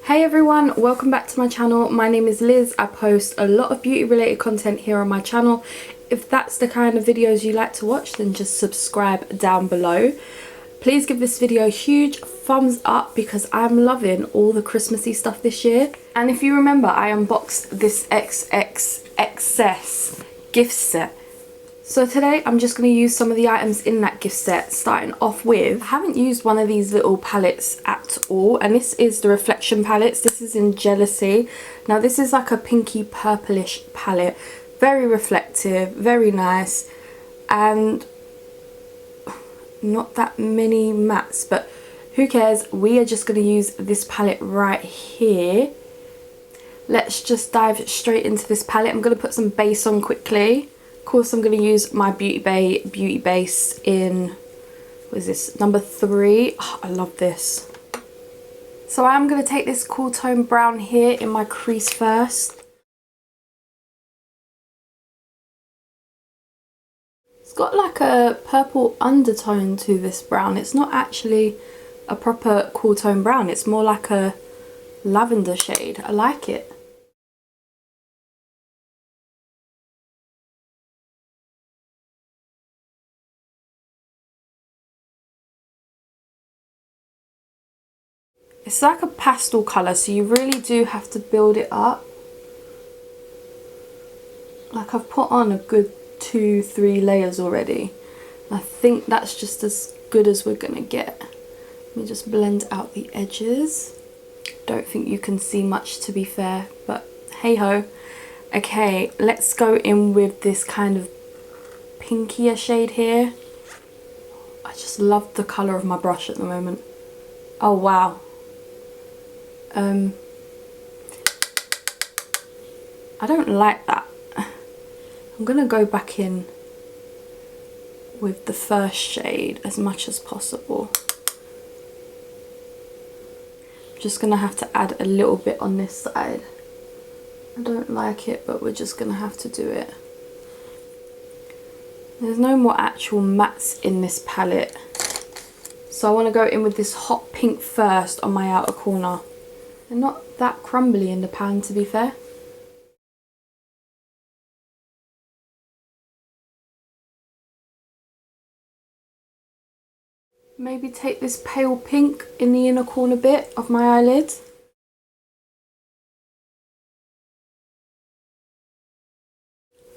Hey everyone, welcome back to my channel. My name is Liz. I post a lot of beauty related content here on my channel. If that's the kind of videos you like to watch, then just subscribe down below. Please give this video a huge thumbs up because I'm loving all the Christmassy stuff this year. And if you remember, I unboxed this Xcess gift set. So today I'm just going to use some of the items in that gift set, starting off with, I haven't used one of these little palettes at all, and this is the Complexion palettes. This is in Jealousy. Now this is like a pinky purplish palette, very reflective, very nice, and not that many mattes, but who cares, we are just going to use this palette right here. Let's just dive straight into this palette. I'm going to put some base on quickly. Of course, I'm going to use my beauty base in, what is this, number 3. Oh, I love this. So I'm going to take this cool tone brown here in my crease first. It's got like a purple undertone to this brown. It's not actually a proper cool tone brown. It's more like a lavender shade. I like it. It's like a pastel colour, so you really do have to build it up. Like, I've put on a good 2-3 layers already. I think that's just as good as we're gonna get. Let me just blend out the edges. Don't think you can see much, to be fair, but hey ho. Okay, let's go in with this kind of pinkier shade here. I just love the colour of my brush at the moment. Oh wow. I don't like that. I'm gonna go back in with the first shade as much as possible. I'm just gonna have to add a little bit on this side. I don't like it, but we're just gonna have to do it. There's no more actual mattes in this palette, so I want to go in with this hot pink first on my outer corner. They're not that crumbly in the pan, to be fair. Maybe take this pale pink in the inner corner bit of my eyelid.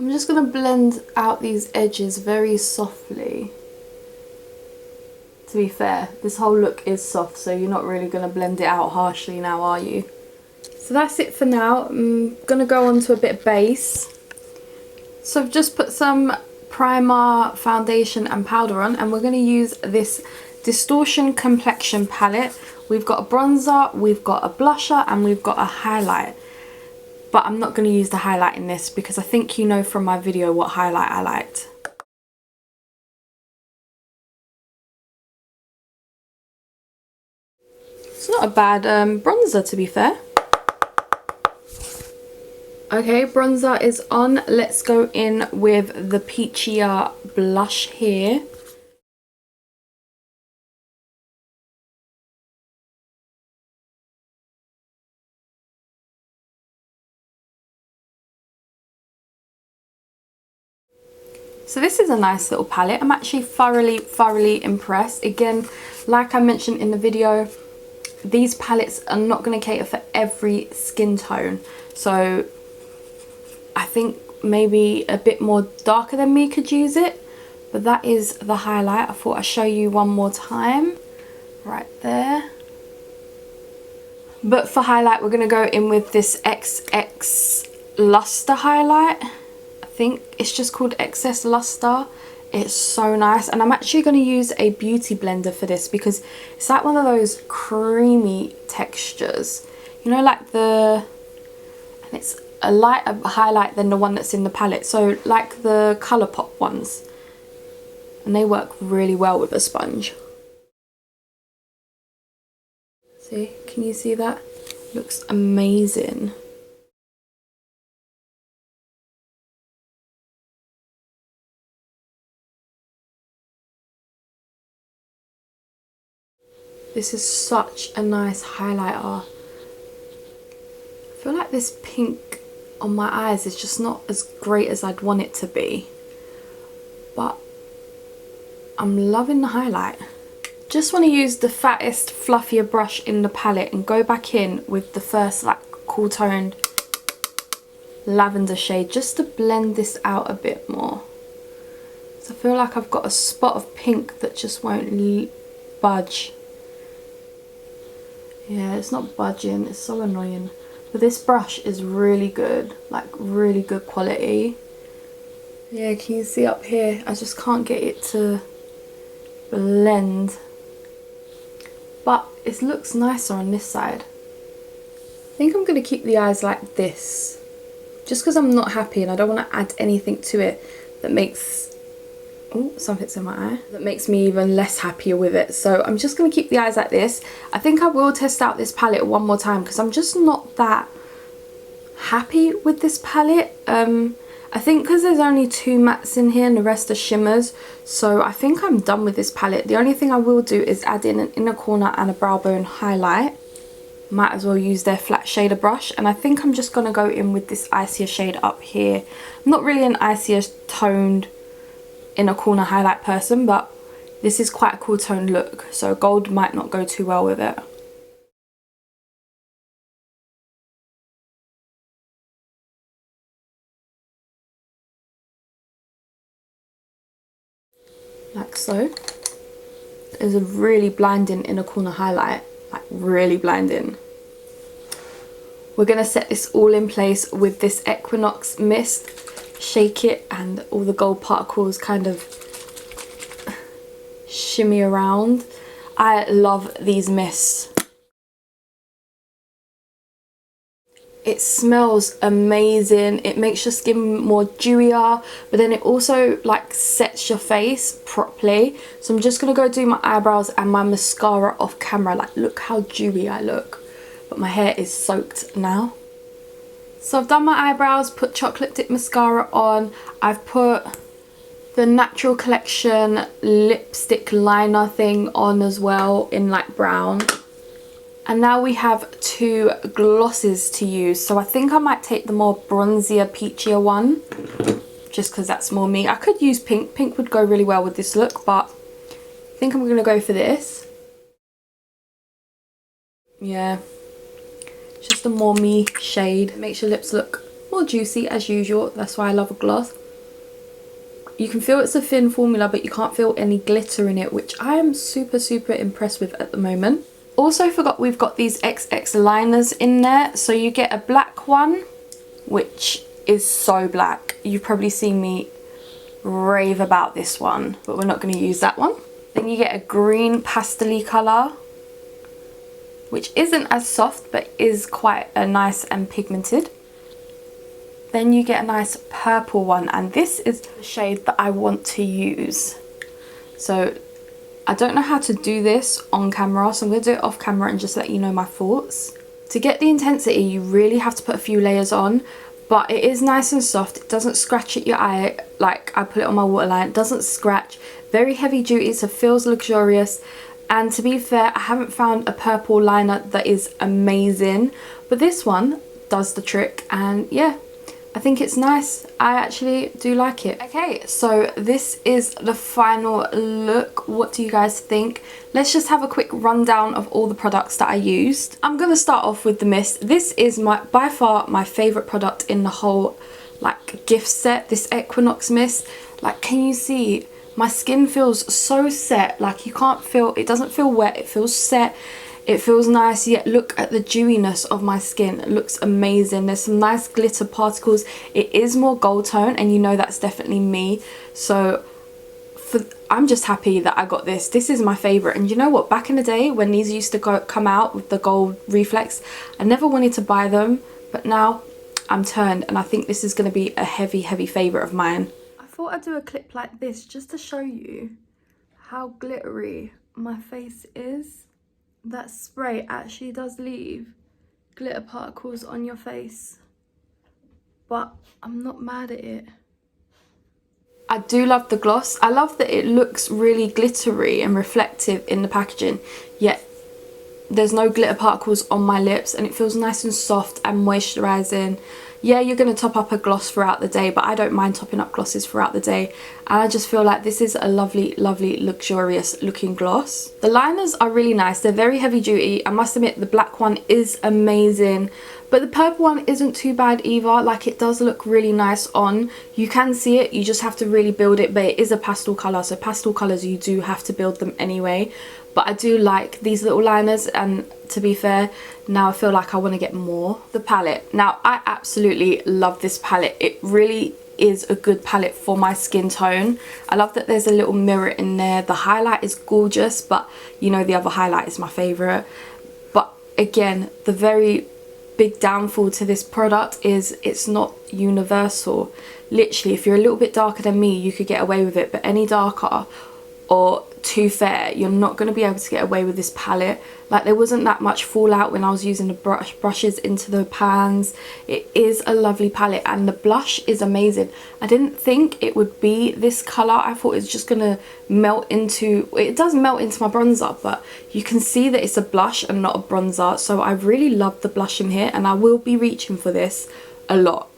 I'm just going to blend out these edges very softly. To be fair, this whole look is soft, so you're not really going to blend it out harshly now, are you? So that's it for now. I'm going to go on to a bit of base. So I've just put some primer, foundation and powder on, and we're going to use this Distortion Complexion Palette. We've got a bronzer, we've got a blusher, and we've got a highlight. But I'm not going to use the highlight in this because I think you know from my video what highlight I liked. It's not a bad bronzer, to be fair. Okay, bronzer is on. Let's go in with the peachier blush here. So this is a nice little palette. I'm actually thoroughly impressed. Again, like I mentioned in the video, these palettes are not going to cater for every skin tone. So I think maybe a bit more darker than me could use it. But that is the highlight. I thought I'd show you one more time. Right there. But for highlight, we're going to go in with this XX Luster highlight. I think it's just called Xcess Luster. It's so nice, and I'm actually going to use a beauty blender for this because it's like one of those creamy textures, you know, like and it's a lighter highlight than the one that's in the palette, so like the Colourpop ones, and they work really well with a sponge. See, can you see that? Looks amazing. This is such a nice highlighter. feel like this pink on my eyes is just not as great as I'd want it to be, but I'm loving the highlight. Just want to use the fattest, fluffier brush in the palette and go back in with the first like cool toned lavender shade just to blend this out a bit more. So I feel like I've got a spot of pink that just won't budge. Yeah, it's not budging, it's so annoying. But this brush is really good, like really good quality. Yeah, can you see up here? I just can't get it to blend. But it looks nicer on this side. I think I'm going to keep the eyes like this. Just because I'm not happy and I don't want to add anything to it that makes... Oh, something's in my eye. That makes me even less happier with it. So I'm just going to keep the eyes like this. I think I will test out this palette one more time because I'm just not that happy with this palette. I think because there's only 2 mattes in here and the rest are shimmers, so I think I'm done with this palette. The only thing I will do is add in an inner corner and a brow bone highlight. Might as well use their flat shader brush, and I think I'm just going to go in with this icier shade up here. I'm not really an icier toned inner corner highlight person, but this is quite a cool toned look, so gold might not go too well with it. Like so. There's a really blinding inner corner highlight, like really blinding. We're going to set this all in place with this Equinox mist, shake it and all the gold particles kind of shimmy around. I love these mists. It smells amazing. It makes your skin more dewier, but then it also like sets your face properly. So I'm just gonna go do my eyebrows and my mascara off camera. Like, look how dewy I look. But my hair is soaked now. So I've done my eyebrows, put chocolate dip mascara on. I've put the Natural Collection lipstick liner thing on as well in like brown. And now we have 2 glosses to use. So I think I might take the more bronzier, peachier one, just because that's more me. I could use pink. Pink would go really well with this look, but I think I'm going to go for this. Yeah, it's just a more me shade. It makes your lips look more juicy as usual. That's why I love a gloss. You can feel it's a thin formula, but you can't feel any glitter in it, which I am super, super impressed with at the moment. Also forgot we've got these XX liners in there. So you get a black one, which is so black. You've probably seen me rave about this one, but we're not going to use that one. Then you get a green pastel-y colour, which isn't as soft, but is quite a nice and pigmented. Then you get a nice purple one, and this is the shade that I want to use. So I don't know how to do this on camera, so I'm going to do it off camera and just let you know my thoughts. To get the intensity, you really have to put a few layers on, but it is nice and soft. It doesn't scratch at your eye like I put it on my waterline. It doesn't scratch. Very heavy duty, so feels luxurious. And to be fair, I haven't found a purple liner that is amazing, but this one does the trick, and yeah, I think it's nice. I actually do like it. Okay, so this is the final look. What do you guys think? Let's just have a quick rundown of all the products that I used. I'm going to start off with the mist. This is by far my favourite product in the whole like gift set, this Equinox mist. Like, can you see? My skin feels so set. Like, you can't feel, it doesn't feel wet, it feels set. It feels nice, yet look at the dewiness of my skin. It looks amazing. There's some nice glitter particles. It is more gold tone, and you know that's definitely me. So I'm just happy that I got this. This is my favourite. And you know what? Back in the day when these used to come out with the gold reflex, I never wanted to buy them. But now I'm turned, and I think this is going to be a heavy, heavy favourite of mine. I thought I'd do a clip like this just to show you how glittery my face is. That spray actually does leave glitter particles on your face, but I'm not mad at it. I do love the gloss. I love that it looks really glittery and reflective in the packaging, yet there's no glitter particles on my lips, and it feels nice and soft and moisturising. Yeah, you're going to top up a gloss throughout the day, but I don't mind topping up glosses throughout the day. And I just feel like this is a lovely, lovely, luxurious looking gloss. The liners are really nice. They're very heavy duty. I must admit the black one is amazing. But the purple one isn't too bad either. Like, it does look really nice on. You can see it. You just have to really build it. But it is a pastel colour. So pastel colours, you do have to build them anyway. But I do like these little liners, and to be fair, now I feel like I want to get more. The palette. Now, I absolutely love this palette. It really is a good palette for my skin tone. I love that there's a little mirror in there. The highlight is gorgeous, but you know the other highlight is my favourite. But again, the very big downfall to this product is it's not universal. Literally, if you're a little bit darker than me, you could get away with it, but any darker or too fair, you're not going to be able to get away with this palette. Like, there wasn't that much fallout when I was using the brushes into the pans. It is a lovely palette, and the blush is amazing. I didn't think it would be this colour. I thought it's just going to melt into, it does melt into my bronzer, but you can see that it's a blush and not a bronzer. So I really love the blush in here, and I will be reaching for this a lot.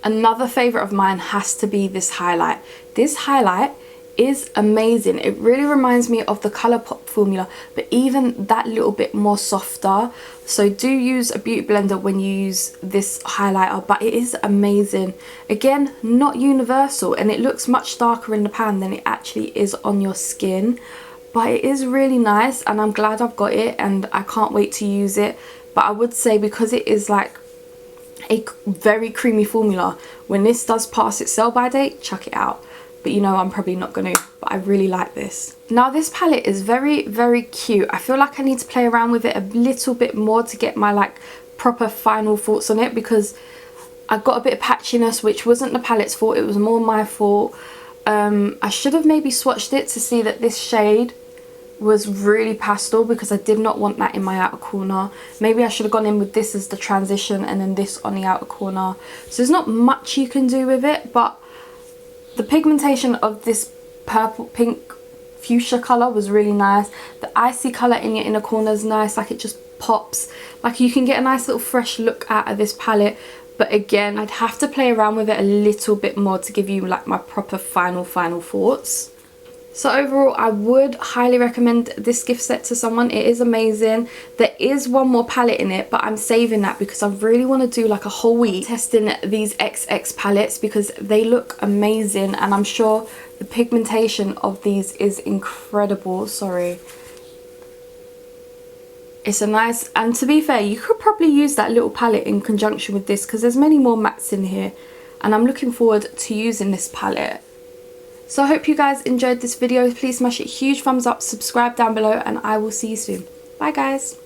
Another favourite of mine has to be this highlight. This highlight is amazing. It really reminds me of the Colourpop formula, but even that little bit more softer. So do use a beauty blender when you use this highlighter, but it is amazing. Again, not universal, and it looks much darker in the pan than it actually is on your skin, but it is really nice, and I'm glad I've got it, and I can't wait to use it. But I would say, because it is like a very creamy formula, when this does pass its sell by date, chuck it out. But you know, I'm probably not going to, but I really like this. Now, this palette is very, very cute. I feel like I need to play around with it a little bit more to get my like proper final thoughts on it, because I got a bit of patchiness, which wasn't the palette's fault, it was more my fault. I should have maybe swatched it to see that this shade was really pastel, because I did not want that in my outer corner. Maybe I should have gone in with this as the transition and then this on the outer corner. So there's not much you can do with it, but the pigmentation of this purple, pink, fuchsia colour was really nice. The icy colour in your inner corner is nice, like it just pops. Like, you can get a nice little fresh look out of this palette. But again, I'd have to play around with it a little bit more to give you like my proper final thoughts. So overall, I would highly recommend this gift set to someone. It is amazing. There is one more palette in it, but I'm saving that because I really want to do like a whole week testing these Xcess palettes, because they look amazing, and I'm sure the pigmentation of these is incredible. Sorry. It's a nice, and to be fair, you could probably use that little palette in conjunction with this, because there's many more mattes in here, and I'm looking forward to using this palette. So I hope you guys enjoyed this video. Please smash it a huge thumbs up, subscribe down below, and I will see you soon. Bye guys.